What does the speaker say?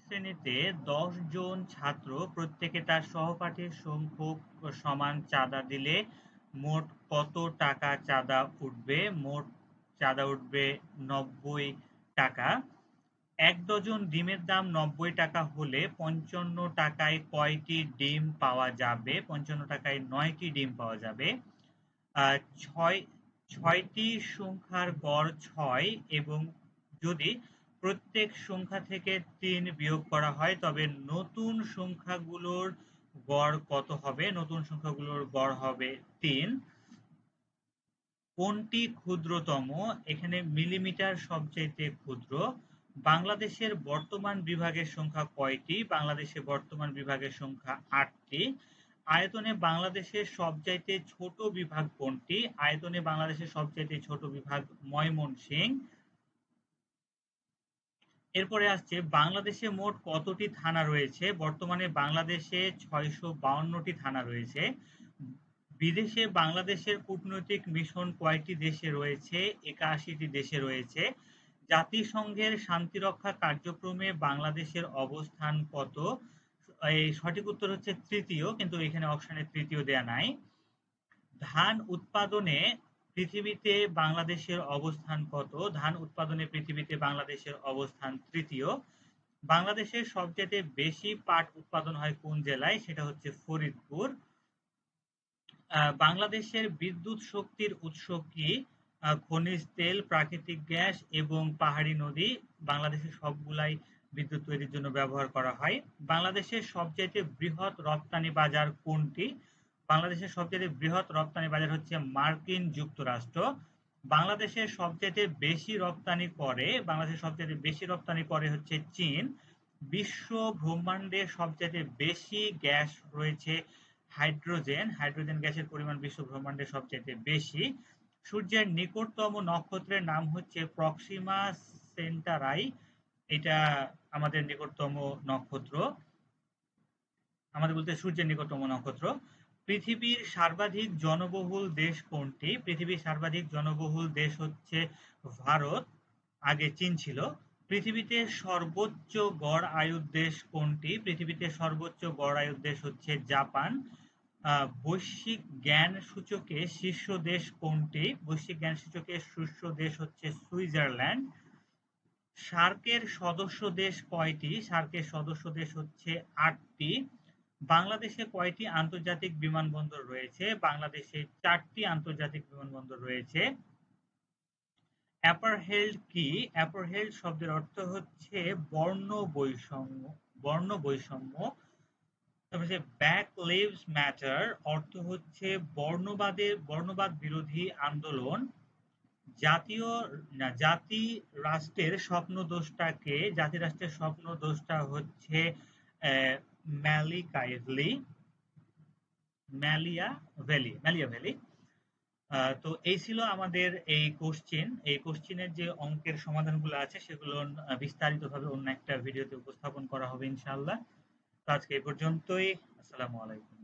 শ্রেণীতে ১০ জন ছাত্র প্রত্যেকে তার সহপাঠীর সংখ্যক সমান চাঁদা দিলে মোট কত টাকা চাঁদা উঠবে? মোট চাঁদা উঠবে ৯০ টাকা। ১ ডজন ডিমের দাম ৯০ টাকা হলে ৫৫ টাকায় কয়টি ডিম পাওয়া যাবে? ৫৫ টাকায় ৯টি ডিম পাওয়া যাবে। ছয় ৬টি সংখ্যার গড় ৬ এবং যদি প্রত্যেক সংখ্যা থেকে ৩ বিয়োগ করা হয় তবে নতুন সংখ্যাগুলোর গড় কত হবে? নতুন সংখ্যাগুলোর গড় হবে ৩। কোনটি ক্ষুদ্রতম? এখানে মিলিমিটার সবচাইতে ক্ষুদ্র। বাংলাদেশের বর্তমান বিভাগের সংখ্যা কয়টি? বাংলাদেশে বর্তমান বিভাগের সংখ্যা ৮টি। আয়তনে বাংলাদেশের সবচাইতে ছোট বিভাগ কোনটি? আয়তনে বাংলাদেশের সবচাইতে ছোট বিভাগ ময়মনসিংহ। এরপরে আসছে বাংলাদেশে মোট কতটি থানা রয়েছে? বর্তমানে বাংলাদেশে ৬৫২টি থানা রয়েছে। বিদেশে বাংলাদেশের কূটনৈতিক মিশন কয়টি দেশে রয়েছে? ৮১টি দেশে রয়েছে। জাতিসংঘের শান্তিরক্ষা কার্যক্রমে বাংলাদেশের অবস্থান কত? এই সঠিক উত্তর হচ্ছে তৃতীয়, কিন্তু এখানে অপশনে তৃতীয় দেয়া নাই। ধান উৎপাদনে পৃথিবীতে বাংলাদেশের অবস্থান কত? ধান উৎপাদনে পৃথিবীতে বাংলাদেশের অবস্থান তৃতীয়। বাংলাদেশের সবচেয়ে বেশি পাট উৎপাদন হয় কোন জেলায়? সেটা হচ্ছে ফরিদপুর। বাংলাদেশের বিদ্যুৎ শক্তির উৎস কি? খনিজ তেল, প্রাকৃতিক গ্যাস এবং পাহাড়ি নদী। বাংলাদেশের সবগুলাই বিদ্যুৎ তৈরির জন্য ব্যবহার করা হয়। বাংলাদেশের সবচেয়ে বৃহৎ রপ্তানি বাজার কোনটি? বাংলাদেশের সবচেয়ে বৃহৎ রপ্তানি বাজার হচ্ছে মার্কিন যুক্তরাষ্ট্র। বাংলাদেশের সবচেয়ে বেশি রপ্তানি করে হচ্ছে চীন। বিশ্ব ব্রহ্মাণ্ডে সবচেয়ে বেশি গ্যাস রয়েছে হাইড্রোজেন। হাইড্রোজেন গ্যাসের পরিমাণ বিশ্ব ব্রহ্মাণ্ডে সবচেয়ে বেশি। সূর্যের নিকটতম নক্ষত্রের নাম হচ্ছে প্রক্সিমা সেন্টারাই। এটা আমাদের নিকটতম নক্ষত্র, আমাদের বলতে সূর্যের নিকটতম নক্ষত্র। পৃথিবীর সর্বাধিক জনবহুল দেশ কোনটি? পৃথিবীর সর্বাধিক জনবহুল দেশ হচ্ছে ভারত, আগে চীন ছিল। পৃথিবীতে সর্বোচ্চ গড় আয়ুর দেশ কোনটি? পৃথিবীতে সর্বোচ্চ গড় আয়ুর দেশ হচ্ছে জাপান। বৈশ্বিক জ্ঞান সূচকে শীর্ষ দেশ কোনটি? বৈশ্বিক জ্ঞান সূচকে শীর্ষ দেশ হচ্ছে সুইজারল্যান্ড। সার্কের সদস্য দেশ কয়টি? সার্কের সদস্য দেশ হচ্ছে ৮টি। বাংলাদেশে কয়টি আন্তর্জাতিক বিমানবন্দর রয়েছে? বাংলাদেশে ৪টি আন্তর্জাতিক বিমানবন্দর রয়েছে। অ্যাপারহেল্ড কি? অ্যাপারহেল্ড শব্দের অর্থ হচ্ছে বর্ণ বৈষম্য। তারপরে ব্ল্যাক লিভস ম্যাটার অর্থ হচ্ছে বর্ণবাদ বিরোধী আন্দোলন। জাতি রাষ্ট্রের স্বপ্নদ্রষ্টাকে? জাতি রাষ্ট্রের স্বপ্নদ্রষ্টা হচ্ছে ম্যালিয়াভেলি। তো এই ছিল আমাদের এই কোশ্চেনের যে অঙ্কের সমাধানগুলো আছে সেগুলো বিস্তারিতভাবে অন্য একটা ভিডিওতে উপস্থাপন করা হবে ইনশাআল্লাহ। তো আজকে এই পর্যন্তই। আসসালামু আলাইকুম।